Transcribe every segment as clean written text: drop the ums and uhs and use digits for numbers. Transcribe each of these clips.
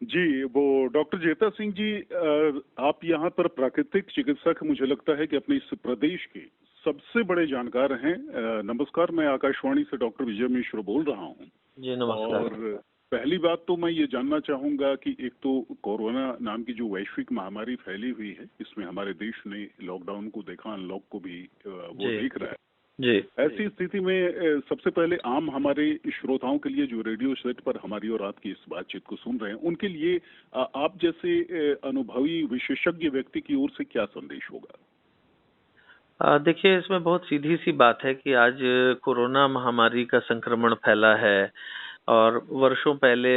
जी, वो डॉक्टर जेता सिंह जी, आप यहाँ पर प्राकृतिक चिकित्सक मुझे लगता है कि अपने इस प्रदेश के सबसे बड़े जानकार हैं। नमस्कार, मैं आकाशवाणी से डॉक्टर विजय मिश्र बोल रहा हूँ। जी नमस्कार। और पहली बात तो मैं ये जानना चाहूंगा कि एक तो कोरोना नाम की जो वैश्विक महामारी फैली हुई है, इसमें हमारे देश ने लॉकडाउन को देखा, अनलॉक को भी वो जी देख रहा है। जी ऐसी स्थिति में सबसे पहले आम हमारे श्रोताओं के लिए जो रेडियो सेट पर हमारी और आपकी इस बातचीत को सुन रहे हैं, उनके लिए आप जैसे अनुभवी विशेषज्ञ व्यक्ति की ओर से क्या संदेश होगा? देखिए, इसमें बहुत सीधी सी बात है कि आज कोरोना महामारी का संक्रमण फैला है और वर्षों पहले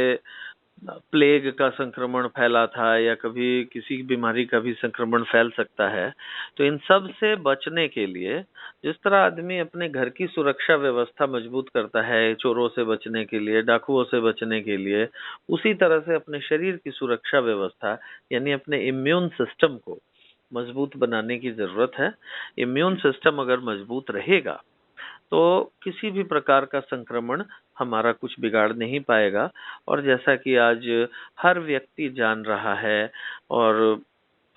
प्लेग का संक्रमण फैला था या कभी किसी बीमारी का भी संक्रमण फैल सकता है। तो इन सब से बचने के लिए जिस तरह आदमी अपने घर की सुरक्षा व्यवस्था मजबूत करता है, चोरों से बचने के लिए, डाकुओं से बचने के लिए, उसी तरह से अपने शरीर की सुरक्षा व्यवस्था यानी अपने इम्यून सिस्टम को मजबूत बनाने की जरूरत है। इम्यून सिस्टम अगर मजबूत रहेगा तो किसी भी प्रकार का संक्रमण हमारा कुछ बिगाड़ नहीं पाएगा। और जैसा कि आज हर व्यक्ति जान रहा है और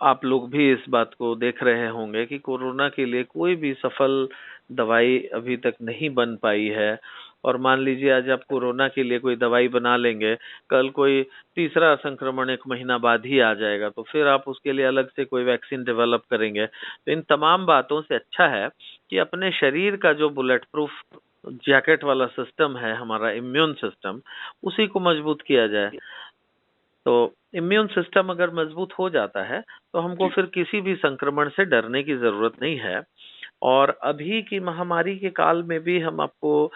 आप लोग भी इस बात को देख रहे होंगे कि कोरोना के लिए कोई भी सफल दवाई अभी तक नहीं बन पाई है। और मान लीजिए आज आप कोरोना के लिए कोई दवाई बना लेंगे, कल कोई तीसरा संक्रमण 1 महीना बाद ही आ जाएगा, तो फिर आप उसके लिए अलग से कोई वैक्सीन डेवलप करेंगे। तो इन तमाम बातों से अच्छा है कि अपने शरीर का जो बुलेट प्रूफ जैकेट वाला सिस्टम है, हमारा इम्यून सिस्टम, उसी को मजबूत किया जाए। तो इम्यून सिस्टम अगर मजबूत हो जाता है तो हमको जी। फिर किसी भी संक्रमण से डरने की जरूरत नहीं है। और अभी की महामारी के काल में भी हम आपको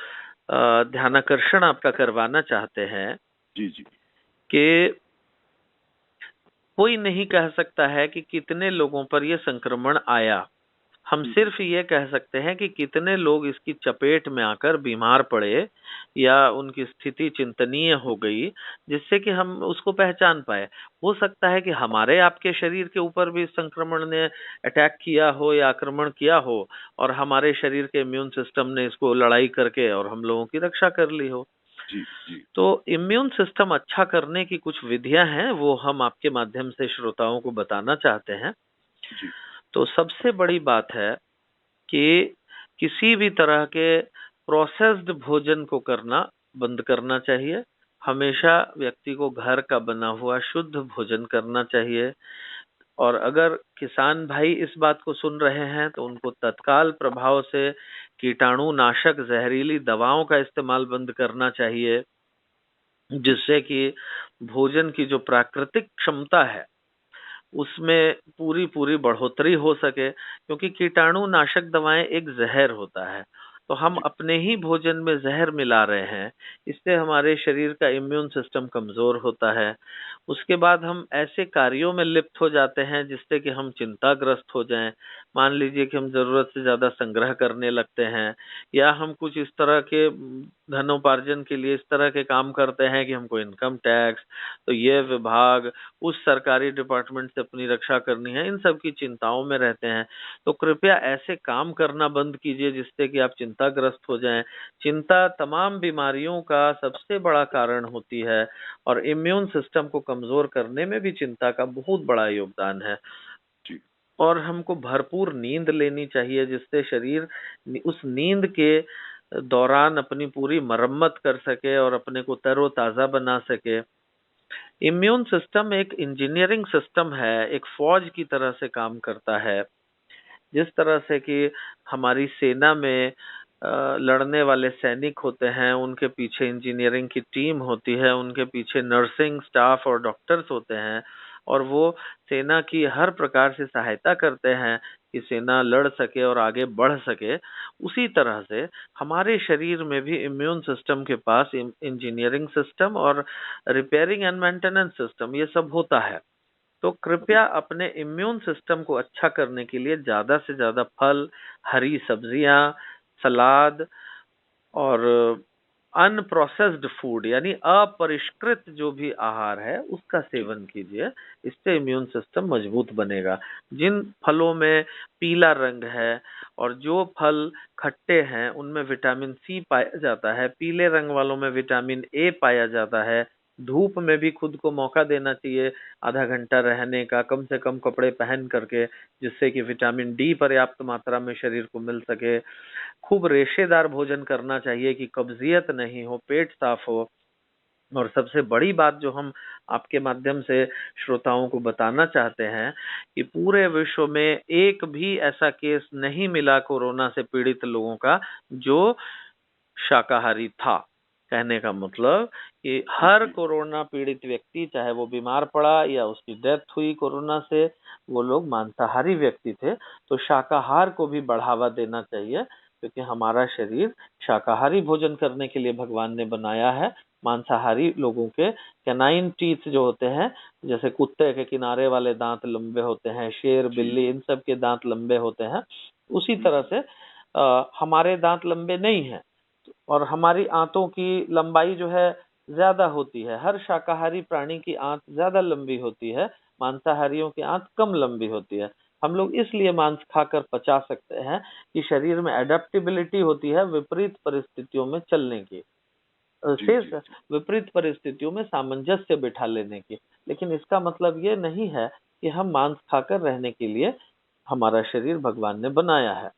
ध्यानाकर्षण आपका करवाना चाहते हैं जी। जी। कि कोई नहीं कह सकता है कि कितने लोगों पर यह संक्रमण आया। हम हम्म। सिर्फ ये कह सकते हैं कि कितने लोग इसकी चपेट में आकर बीमार पड़े या उनकी स्थिति चिंतनीय हो गई, जिससे कि हम उसको पहचान पाए। हो सकता है कि हमारे आपके शरीर के ऊपर भी इस संक्रमण ने अटैक किया हो या आक्रमण किया हो और हमारे शरीर के इम्यून सिस्टम ने इसको लड़ाई करके और हम लोगों की रक्षा कर ली हो। जी। जी। तो इम्यून सिस्टम अच्छा करने की कुछ विधियां हैं, वो हम आपके माध्यम से श्रोताओं को बताना चाहते हैं। जी। तो सबसे बड़ी बात है कि किसी भी तरह के प्रोसेस्ड भोजन को करना बंद करना चाहिए। हमेशा व्यक्ति को घर का बना हुआ शुद्ध भोजन करना चाहिए। और अगर किसान भाई इस बात को सुन रहे हैं तो उनको तत्काल प्रभाव से कीटाणुनाशक जहरीली दवाओं का इस्तेमाल बंद करना चाहिए, जिससे कि भोजन की जो प्राकृतिक क्षमता है उसमें पूरी पूरी बढ़ोतरी हो सके, क्योंकि कीटाणुनाशक दवाएं एक जहर होता है। तो हम जी। अपने ही भोजन में जहर मिला रहे हैं, इससे हमारे शरीर का इम्यून सिस्टम कमजोर होता है। उसके बाद हम ऐसे कार्यों में लिप्त हो जाते हैं जिससे कि हम चिंताग्रस्त हो जाएं। मान लीजिए कि हम जरूरत से ज्यादा संग्रह करने लगते हैं या हम कुछ इस तरह के धनोपार्जन के लिए इस तरह के काम करते हैं कि हमको इनकम टैक्स, तो ये विभाग, उस सरकारी डिपार्टमेंट से अपनी रक्षा करनी है, इन सब की चिंताओं में रहते हैं। तो कृपया ऐसे काम करना बंद कीजिए जिससे कि आप चिंताग्रस्त हो जाएं। चिंता तमाम बीमारियों का सबसे बड़ा कारण होती है और इम्यून सिस्टम को कमजोर करने में भी चिंता का बहुत बड़ा योगदान है। जी। और हमको भरपूर नींद लेनी चाहिए जिससे शरीर उस नींद के दौरान अपनी पूरी मरम्मत कर सके और अपने को तरोताजा बना सके। इम्यून सिस्टम एक इंजीनियरिंग सिस्टम है, एक फौज की तरह से काम करता है। जिस तरह से कि हमारी सेना में लड़ने वाले सैनिक होते हैं, उनके पीछे इंजीनियरिंग की टीम होती है, उनके पीछे नर्सिंग स्टाफ और डॉक्टर्स होते हैं और वो सेना की हर प्रकार से सहायता करते हैं कि सेना लड़ सके और आगे बढ़ सके। उसी तरह से हमारे शरीर में भी इम्यून सिस्टम के पास इंजीनियरिंग सिस्टम और रिपेयरिंग एंड मेंटेनेंस सिस्टम ये सब होता है। तो कृपया अपने इम्यून सिस्टम को अच्छा करने के लिए ज्यादा से ज्यादा फल, हरी सब्जियां, सलाद और अनप्रोसेस्ड फूड यानी अपरिष्कृत जो भी आहार है उसका जी। सेवन कीजिए। इससे इम्यून सिस्टम मजबूत बनेगा। जिन फलों में पीला रंग है और जो फल खट्टे हैं उनमें विटामिन सी पाया जाता है, पीले रंग वालों में विटामिन ए पाया जाता है, धूप में भी खुद को मौका देना चाहिए आधा घंटा रहने का, कम से कम कपड़े पहन करके, जिससे कि विटामिन डी पर्याप्त मात्रा में शरीर को मिल सके। खूब रेशेदार भोजन करना चाहिए कि कब्जियत नहीं हो, पेट साफ हो। और सबसे बड़ी बात जो हम आपके माध्यम से श्रोताओं को बताना चाहते हैं कि पूरे विश्व में एक भी ऐसा केस नहीं मिला कोरोना से पीड़ित लोगों का जो शाकाहारी था। कहने का मतलब कि हर जी कोरोना पीड़ित व्यक्ति, चाहे वो बीमार पड़ा या उसकी डेथ हुई कोरोना से, वो लोग मांसाहारी व्यक्ति थे। तो शाकाहार को भी बढ़ावा देना चाहिए, क्योंकि हमारा शरीर शाकाहारी भोजन करने के लिए भगवान ने बनाया है। मांसाहारी लोगों के कैनाइन टीथ जो होते हैं, जैसे कुत्ते के किनारे वाले दांत लंबे होते हैं, शेर जी बिल्ली इन सब के दांत लंबे होते हैं, उसी तरह जी से हमारे दांत लंबे नहीं हैं। और हमारी आंतों की लंबाई जो है ज्यादा होती है। हर शाकाहारी प्राणी की आंत ज्यादा लंबी होती है, मांसाहारियों की आंत कम लंबी होती है। हम लोग इसलिए मांस खाकर पचा सकते हैं कि शरीर में एडेप्टेबिलिटी होती है विपरीत परिस्थितियों में चलने की, जी से जी जी विपरीत परिस्थितियों में सामंजस्य बिठा लेने की। लेकिन इसका मतलब ये नहीं है कि हम मांस खाकर रहने के लिए हमारा शरीर भगवान ने बनाया है।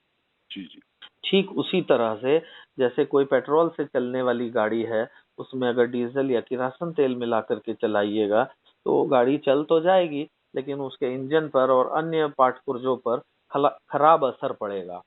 जी जी ठीक उसी तरह से जैसे कोई पेट्रोल से चलने वाली गाड़ी है, उसमें अगर डीजल या किरासन तेल मिला करके चलाइएगा तो गाड़ी चल तो जाएगी, लेकिन उसके इंजन पर और अन्य पार्ट पुर्जों पर खराब असर पड़ेगा।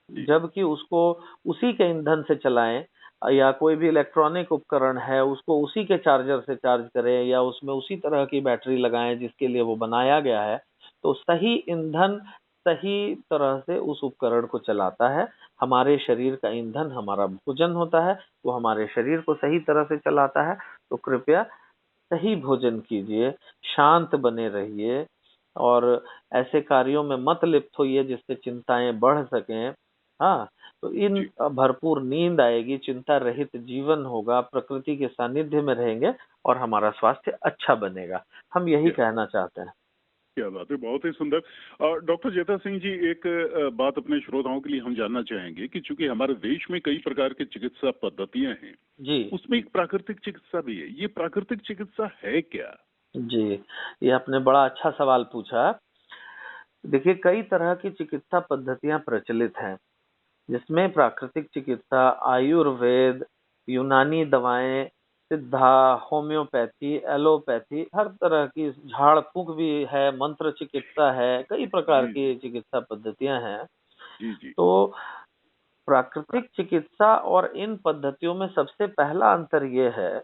जी जबकि उसको उसी के ईंधन से चलाएं, या कोई भी इलेक्ट्रॉनिक उपकरण है उसको उसी के चार्जर से चार्ज करें, या उसमें उसी तरह की बैटरी लगाएं जिसके लिए वो बनाया गया है, तो सही ईंधन सही तरह से उस उपकरण को चलाता है। हमारे शरीर का ईंधन हमारा भोजन होता है, वो हमारे शरीर को सही तरह से चलाता है। तो कृपया सही भोजन कीजिए, शांत बने रहिए, और ऐसे कार्यों में मत लिप्त होइए जिससे चिंताएं बढ़ सकें। हाँ, तो इन जी भरपूर नींद आएगी, चिंता रहित जीवन होगा, प्रकृति के सानिध्य में रहेंगे और हमारा स्वास्थ्य अच्छा बनेगा। हम यही क्या कहना चाहते हैं। क्या बात है, बहुत ही सुंदर। डॉक्टर जेठा सिंह जी, एक बात अपने श्रोताओं के लिए हम जानना चाहेंगे कि चूंकि हमारे देश में कई प्रकार की चिकित्सा पद्धतियां हैं, जी उसमें एक प्राकृतिक चिकित्सा भी है। ये प्राकृतिक चिकित्सा है क्या? जी, ये आपने बड़ा अच्छा सवाल पूछा। देखिए, कई तरह की चिकित्सा पद्धतियां प्रचलित हैं, जिसमें प्राकृतिक चिकित्सा, आयुर्वेद, यूनानी दवाएं, सिद्धा, होम्योपैथी, एलोपैथी, हर तरह की झाड़ फूंक भी है, मंत्र चिकित्सा है, कई प्रकार जी की चिकित्सा पद्धतियां हैं। जी जी तो प्राकृतिक चिकित्सा और इन पद्धतियों में सबसे पहला अंतर यह है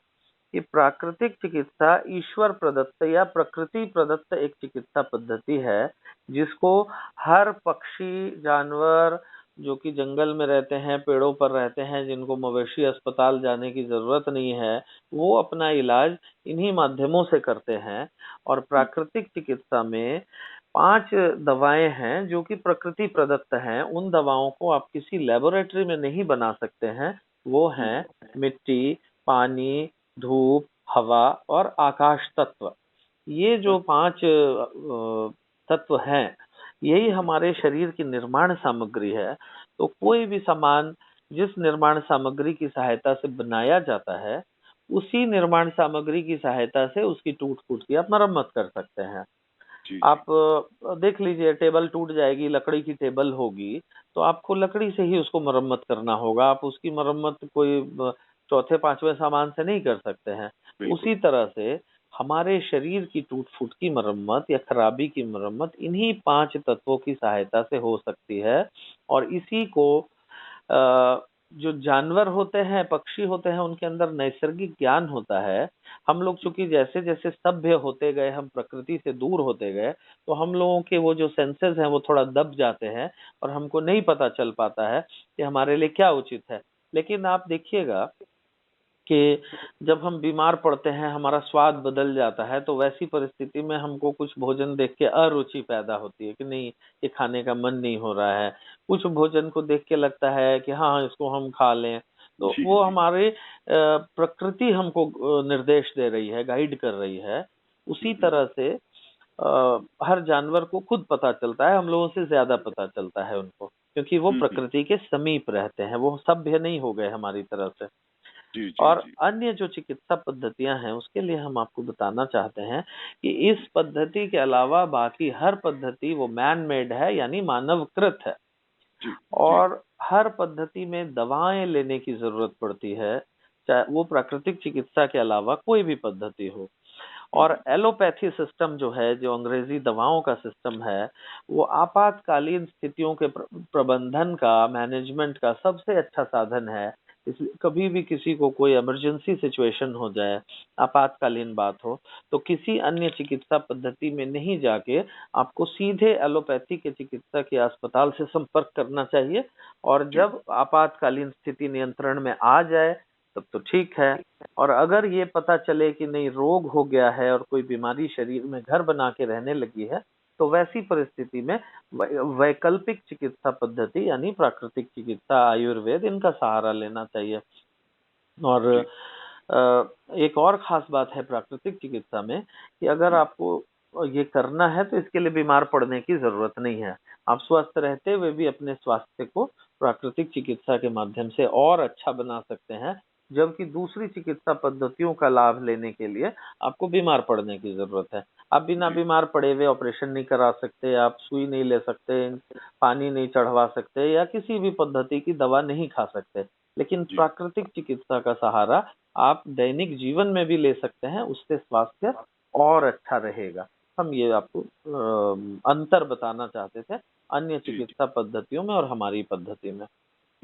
कि प्राकृतिक चिकित्सा ईश्वर प्रदत्त या प्रकृति प्रदत्त एक चिकित्सा पद्धति है, जिसको हर पक्षी, जानवर जो कि जंगल में रहते हैं, पेड़ों पर रहते हैं, जिनको मवेशी अस्पताल जाने की जरूरत नहीं है, वो अपना इलाज इन्हीं माध्यमों से करते हैं। और जी प्राकृतिक चिकित्सा में 5 दवाएं हैं जो कि प्रकृति प्रदत्त हैं। उन दवाओं को आप किसी लेबोरेटरी में नहीं बना सकते हैं। वो जी हैं मिट्टी, पानी, धूप, हवा और आकाश तत्व। ये जो अच्छा, 5 तत्व हैं, यही जी हमारे शरीर की निर्माण सामग्री है। तो कोई भी सामान जिस निर्माण सामग्री की सहायता से बनाया जाता है, उसी निर्माण सामग्री की सहायता से उसकी टूट-फूट की आप मरम्मत कर सकते हैं। जी जी आप देख लीजिए, टेबल टूट जाएगी, लकड़ी की टेबल होगी, तो आपको लकड़ी से ही उसको मरम्मत करना होगा। आप उसकी मरम्मत कोई चौथे पांचवें सामान से नहीं कर सकते हैं। बिल्कुल। उसी तरह से हमारे शरीर की टूट-फूट की मरम्मत या खराबी की मरम्मत इन्हीं 5 तत्वों की सहायता से हो सकती है। और इसी को जो जानवर होते हैं, पक्षी होते हैं, उनके अंदर नैसर्गिक ज्ञान होता है। हम लोग चूंकि जैसे-जैसे सभ्य होते गए, हम प्रकृति से दूर होते गए, तो हम लोगों के वो जो सेंसेस हैं वो थोड़ा दब जाते हैं, और हमको नहीं पता चल पाता है कि हमारे लिए क्या उचित है। लेकिन आप देखिएगा कि जब हम बीमार पड़ते हैं, हमारा स्वाद बदल जाता है, तो वैसी परिस्थिति में हमको कुछ भोजन देख के अरुचि पैदा होती है कि नहीं, ये खाने का मन नहीं हो रहा है। कुछ भोजन को देख के लगता है कि हाँ, इसको हम खा लें। तो जी वो जी हमारे प्रकृति हमको निर्देश दे रही है, गाइड कर रही है। उसी हम्म, तरह से हर जानवर को खुद पता चलता है, हम लोगों से ज़्यादा पता चलता है उनको, क्योंकि वो हम्म, प्रकृति के समीप रहते हैं, वो सभ्य नहीं हो गए हमारी तरह से। जी जी और जी अन्य जो चिकित्सा पद्धतियां हैं उसके लिए हम आपको बताना चाहते हैं कि इस पद्धति के अलावा बाकी हर पद्धति वो मैन मेड है, यानी मानवकृत है। जी जी और हर पद्धति में दवाएं लेने की जरूरत पड़ती है, चाहे वो प्राकृतिक चिकित्सा के अलावा कोई भी पद्धति हो। और हम्म, एलोपैथी सिस्टम जो है, जो अंग्रेजी दवाओं का सिस्टम है, वो आपातकालीन स्थितियों के प्रबंधन का, मैनेजमेंट का सबसे अच्छा साधन है। इसलिए कभी भी किसी को कोई इमरजेंसी सिचुएशन हो जाए, आपातकालीन बात हो, तो किसी अन्य चिकित्सा पद्धति में नहीं जाके आपको सीधे एलोपैथी के चिकित्सक या अस्पताल से संपर्क करना चाहिए। और जी जब आपातकालीन स्थिति नियंत्रण में आ जाए तब तो ठीक है। और अगर ये पता चले कि नहीं, रोग हो गया है और कोई बीमारी शरीर में घर बना के रहने लगी है, तो वैसी परिस्थिति में वैकल्पिक चिकित्सा पद्धति यानी प्राकृतिक चिकित्सा, आयुर्वेद, इनका सहारा लेना चाहिए। और जी एक और खास बात है प्राकृतिक चिकित्सा में कि अगर हम्म, आपको ये करना है तो इसके लिए बीमार पड़ने की जरूरत नहीं है। आप स्वस्थ रहते हुए भी अपने स्वास्थ्य को प्राकृतिक चिकित्सा के माध्यम से और अच्छा बना सकते हैं, जबकि दूसरी चिकित्सा पद्धतियों का लाभ लेने के लिए आपको बीमार पड़ने की जरूरत है। आप बिना जी बीमार पड़े हुए ऑपरेशन नहीं करा सकते, आप सुई नहीं ले सकते, पानी नहीं चढ़वा सकते, या किसी भी पद्धति की दवा नहीं खा सकते। लेकिन जी प्राकृतिक चिकित्सा का सहारा आप दैनिक जीवन में भी ले सकते हैं, उससे स्वास्थ्य और अच्छा रहेगा। हम ये आपको अंतर बताना चाहते थे अन्य जी चिकित्सा पद्धतियों में और हमारी पद्धति में।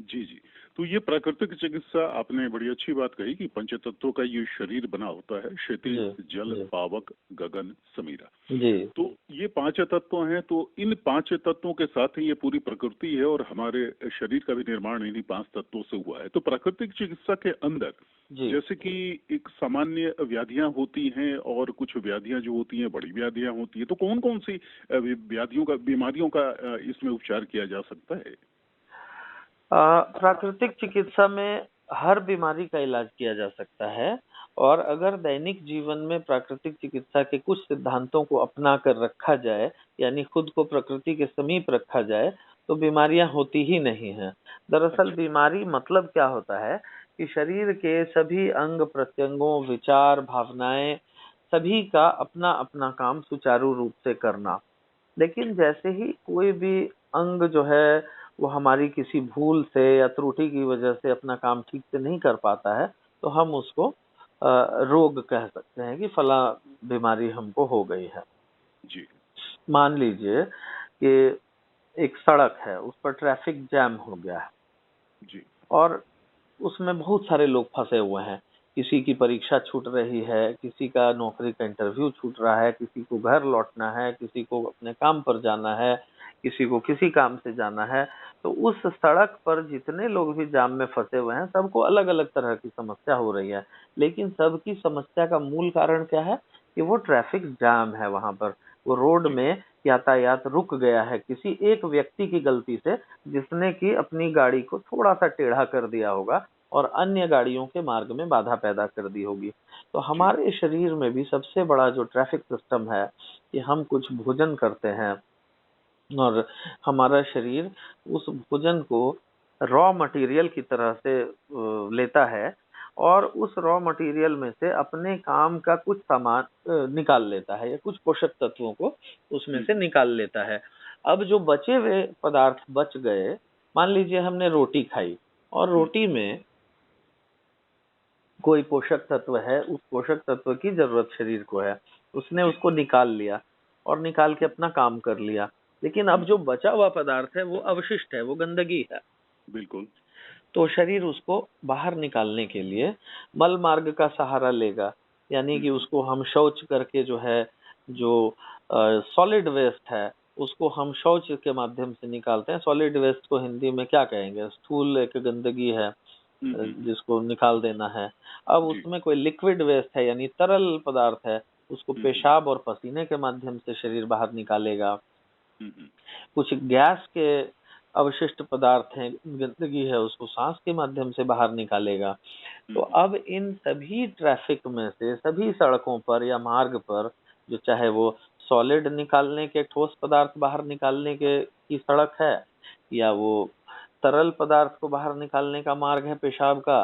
जी जी। तो ये प्राकृतिक चिकित्सा, आपने बड़ी अच्छी बात कही कि पंचतत्वों का ये शरीर बना होता है, क्षितिज, जी जल, जी पावक, गगन, समीरा। जी तो ये पांच तत्व हैं, तो इन पांच तत्वों के साथ ही ये पूरी प्रकृति है और हमारे शरीर का भी निर्माण इन्हीं पांच तत्वों से हुआ है। तो प्राकृतिक चिकित्सा के अंदर जी जैसे कि एक सामान्य व्याधियां होती हैं और कुछ व्याधियां जो होती हैं बड़ी व्याधियां होती हैं, तो कौन कौन सी व्याधियों का, बीमारियों का इसमें उपचार किया जा सकता है? प्राकृतिक चिकित्सा में हर बीमारी का इलाज किया जा सकता है। और अगर दैनिक जीवन में प्राकृतिक चिकित्सा के कुछ सिद्धांतों को अपना कर रखा जाए, यानी खुद को प्रकृति के समीप रखा जाए, तो बीमारियां होती ही नहीं हैं। दरअसल अच्छा। बीमारी मतलब क्या होता है कि शरीर के सभी अंग प्रत्यंगों, विचार, भावनाएं, सभी का अपना अपना काम सुचारू रूप से करना। जी लेकिन जैसे ही कोई भी अंग जो है वो हमारी किसी भूल से या त्रुटि की वजह से अपना काम ठीक से नहीं कर पाता है, तो हम उसको रोग कह सकते हैं कि फला बीमारी हमको हो गई है। जी मान लीजिए कि एक सड़क है, उस पर ट्रैफिक जैम हो गया है जी और उसमें बहुत सारे लोग फंसे हुए हैं। किसी की परीक्षा छूट रही है, किसी का नौकरी का इंटरव्यू छूट रहा है, किसी को घर लौटना है, किसी को अपने काम पर जाना है, किसी को किसी काम से जाना है। तो उस सड़क पर जितने लोग भी जाम में फंसे हुए हैं, सबको अलग अलग तरह की समस्या हो रही है। लेकिन सबकी समस्या का मूल कारण क्या है कि वो ट्रैफिक जाम है। वहां पर वो रोड जी में यातायात रुक गया है किसी एक व्यक्ति की गलती से, जिसने की अपनी गाड़ी को थोड़ा सा टेढ़ा कर दिया होगा और अन्य गाड़ियों के मार्ग में बाधा पैदा कर दी होगी। तो जी हमारे शरीर में भी सबसे बड़ा जो ट्रैफिक सिस्टम है कि हम कुछ भोजन करते हैं और हमारा शरीर उस भोजन को रॉ मटेरियल की तरह से लेता है और उस रॉ मटेरियल में से अपने काम का कुछ सामान निकाल लेता है, या कुछ पोषक तत्वों को उसमें से हम्म, निकाल लेता है। अब जो बचे हुए पदार्थ बच गए, मान लीजिए हमने रोटी खाई और हम्म, रोटी में कोई पोषक तत्व है, उस पोषक तत्व की जरूरत शरीर को है, उसने जी उसको निकाल लिया और निकाल के अपना काम कर लिया। लेकिन अब जो हम्म, बचा हुआ पदार्थ है वो अवशिष्ट है, वो गंदगी है। बिल्कुल तो शरीर उसको बाहर निकालने के लिए मल मार्ग का सहारा लेगा, यानी कि हम्म, उसको हम शौच करके जो है, जो सॉलिड वेस्ट है, उसको हम शौच के माध्यम से निकालते हैं। सॉलिड वेस्ट को हिंदी में क्या कहेंगे? स्थूल एक गंदगी है जिसको निकाल देना है। अब जी उसमें कोई लिक्विड वेस्ट है, यानी तरल पदार्थ है, उसको हम्म, पेशाब और पसीने के माध्यम से शरीर बाहर निकालेगा। हम्म, कुछ गैस के अवशिष्ट पदार्थ हैं, गंदगी है, उसको सांस के माध्यम से बाहर निकालेगा। तो हम्म, अब इन सभी ट्रैफिक में से, सभी सड़कों पर या मार्ग पर, जो चाहे वो सॉलिड निकालने के, ठोस पदार्थ बाहर निकालने के की सड़क है, या वो तरल पदार्थ को बाहर निकालने का मार्ग है पेशाब का,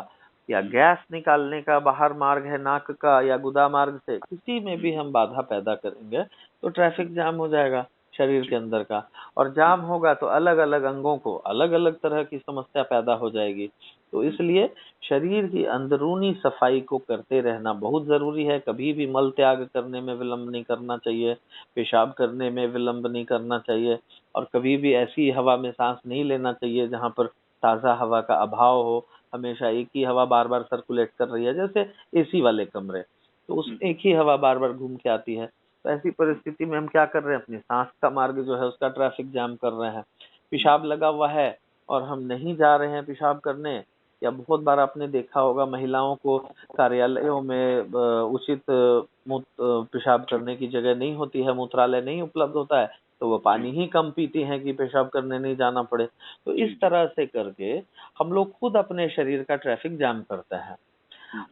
या गैस निकालने का बाहर मार्ग है नाक का या गुदा मार्ग से, किसी में भी हम बाधा पैदा करेंगे तो ट्रैफिक जाम हो जाएगा शरीर के अंदर का। और जाम होगा तो अलग अलग अंगों को अलग अलग तरह की समस्या पैदा हो जाएगी। तो इसलिए शरीर की अंदरूनी सफाई को करते रहना बहुत जरूरी है। कभी भी मल त्याग करने में विलंब नहीं करना चाहिए, पेशाब करने में विलंब नहीं करना चाहिए, और कभी भी ऐसी हवा में सांस नहीं लेना चाहिए जहाँ पर ताज़ा हवा का अभाव हो। हमेशा एक ही हवा बार बार सर्कुलेट कर रही है, जैसे एसी वाले कमरे, तो उस एक ही हवा बार बार घूम के आती है। तो ऐसी परिस्थिति में हम क्या कर रहे हैं, अपनी सांस का मार्ग जो है उसका ट्रैफिक जाम कर रहे हैं। पेशाब लगा हुआ है और हम नहीं जा रहे हैं पेशाब करने, या बहुत बार आपने देखा होगा महिलाओं को कार्यालयों में उचित पेशाब करने की जगह नहीं होती है, मूत्रालय नहीं उपलब्ध होता है, तो वो पानी ही कम पीती हैं कि पेशाब करने नहीं जाना पड़े। तो इस तरह से करके हम लोग खुद अपने शरीर का ट्रैफिक जाम करते हैं।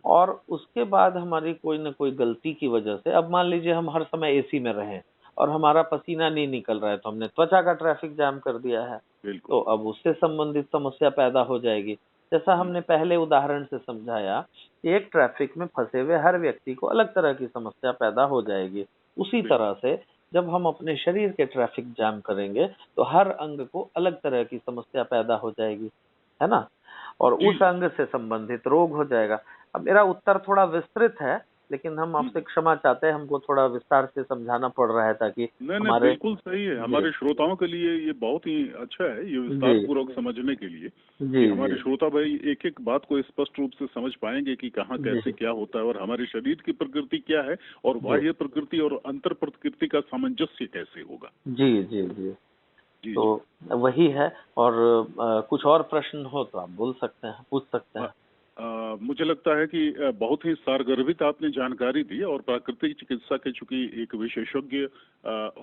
और उसके बाद हमारी कोई ना कोई गलती की वजह से, अब मान लीजिए हम हर समय एसी में रहें और हमारा पसीना नहीं निकल रहा है, तो हमने त्वचा का ट्रैफिक जाम कर दिया है, तो अब उससे संबंधित समस्या पैदा हो जाएगी। जैसा हमने पहले उदाहरण से समझाया कि एक ट्रैफिक में फंसे हुए हर व्यक्ति को अलग तरह की समस्या पैदा हो जाएगी। उसी तरह से जब हम अपने शरीर के ट्रैफिक जाम करेंगे तो हर अंग को अलग तरह की समस्या पैदा हो जाएगी, है ना, और उस अंग से संबंधित रोग हो जाएगा। अब मेरा उत्तर थोड़ा विस्तृत है, लेकिन हम आपसे क्षमा चाहते हैं, हमको थोड़ा विस्तार से समझाना पड़ रहा है ताकि नहीं हमारे बिल्कुल सही है। हमारे श्रोताओं के लिए ये बहुत ही अच्छा है, ये विस्तार पूर्वक समझने के लिए, कि हमारे श्रोता भाई एक एक बात को स्पष्ट रूप से समझ पाएंगे कि कहाँ कैसे क्या होता है और हमारे शरीर की प्रकृति क्या है और बाह्य प्रकृति और अंतर प्रकृति का सामंजस्य कैसे होगा। जी जी जी तो वही है। और कुछ और प्रश्न हो तो आप बोल सकते हैं, पूछ सकते हैं। मुझे लगता है कि बहुत ही सारगर्भित आपने जानकारी दी और प्राकृतिक चिकित्सा के चूंकि एक विशेषज्ञ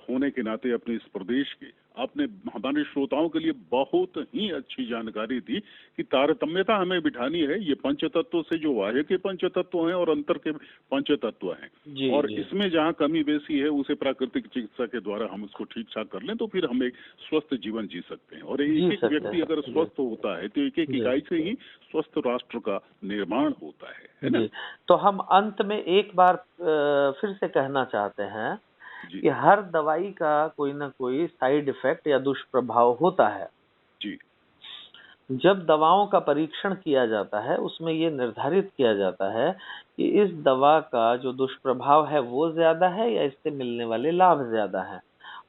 होने के नाते अपने इस प्रदेश के, आपने हमारे श्रोताओं के लिए बहुत ही अच्छी जानकारी दी कि तारतम्यता हमें बिठानी है। ये पंच तत्व से जो बाह्य के पंच तत्व हैं और अंतर के पंच तत्व हैं, और इसमें जहाँ कमी बेसी है उसे प्राकृतिक चिकित्सा के द्वारा हम उसको ठीक ठाक कर लें तो फिर हम एक स्वस्थ जीवन जी सकते हैं। और एक एक व्यक्ति अगर स्वस्थ होता है तो एक एक इकाई से ही स्वस्थ राष्ट्र का निर्माण होता है ना। तो हम अंत में एक बार फिर से कहना चाहते हैं कि हर दवाई का कोई ना कोई साइड इफेक्ट या दुष्प्रभाव होता है। जी। जब दवाओं का परीक्षण किया जाता है उसमें ये निर्धारित किया जाता है कि इस दवा का जो दुष्प्रभाव है वो ज्यादा है या इससे मिलने वाले लाभ ज्यादा है,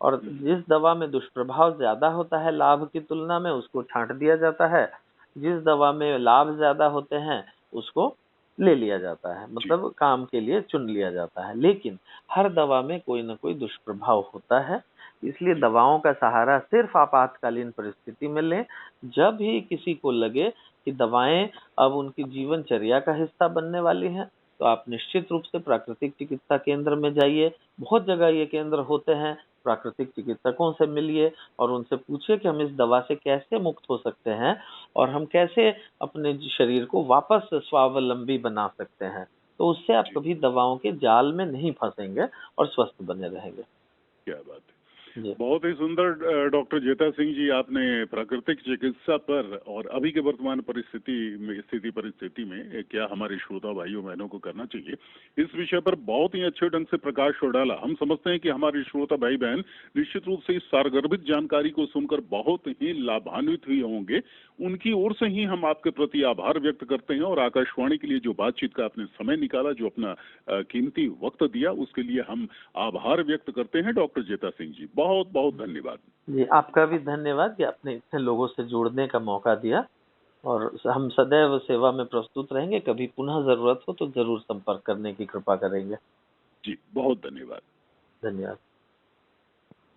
और जिस दवा में दुष्प्रभाव ज्यादा होता है लाभ की तुलना में उसको छांट दिया जाता है, जिस दवा में लाभ ज्यादा होते हैं उसको ले लिया जाता है, मतलब काम के लिए चुन लिया जाता है। लेकिन हर दवा में कोई ना कोई दुष्प्रभाव होता है, इसलिए दवाओं का सहारा सिर्फ आपातकालीन परिस्थिति में लें। जब भी किसी को लगे कि दवाएं अब उनकी जीवनचर्या का हिस्सा बनने वाली हैं, तो आप निश्चित रूप से प्राकृतिक चिकित्सा केंद्र में जाइए। बहुत जगह ये केंद्र होते हैं, प्राकृतिक चिकित्सकों से मिलिए और उनसे पूछिए कि हम इस दवा से कैसे मुक्त हो सकते हैं और हम कैसे अपने शरीर को वापस स्वावलंबी बना सकते हैं। तो उससे आप कभी दवाओं के जाल में नहीं फंसेंगे और स्वस्थ बने रहेंगे। क्या बात है, बहुत ही सुंदर। डॉक्टर जेता सिंह जी, आपने प्राकृतिक चिकित्सा पर और अभी के वर्तमान परिस्थिति में क्या हमारे श्रोता भाइयों बहनों को करना चाहिए, इस विषय पर बहुत ही अच्छे ढंग से प्रकाश डाला। हम समझते हैं कि हमारे श्रोता भाई बहन निश्चित रूप से इस सारगर्भित जानकारी को सुनकर बहुत ही लाभान्वित हुए होंगे। उनकी ओर से ही हम आपके प्रति आभार व्यक्त करते हैं और आकाशवाणी के लिए जो बातचीत का आपने समय निकाला, जो अपना कीमती वक्त दिया, उसके लिए हम आभार व्यक्त करते हैं। डॉक्टर जेता सिंह जी, बहुत बहुत धन्यवाद। जी, आपका भी धन्यवाद कि आपने इतने लोगों से जुड़ने का मौका दिया, और हम सदैव सेवा में प्रस्तुत रहेंगे। कभी पुनः जरूरत हो तो जरूर संपर्क करने की कृपा करेंगे। जी, बहुत धन्यवाद। धन्यवाद।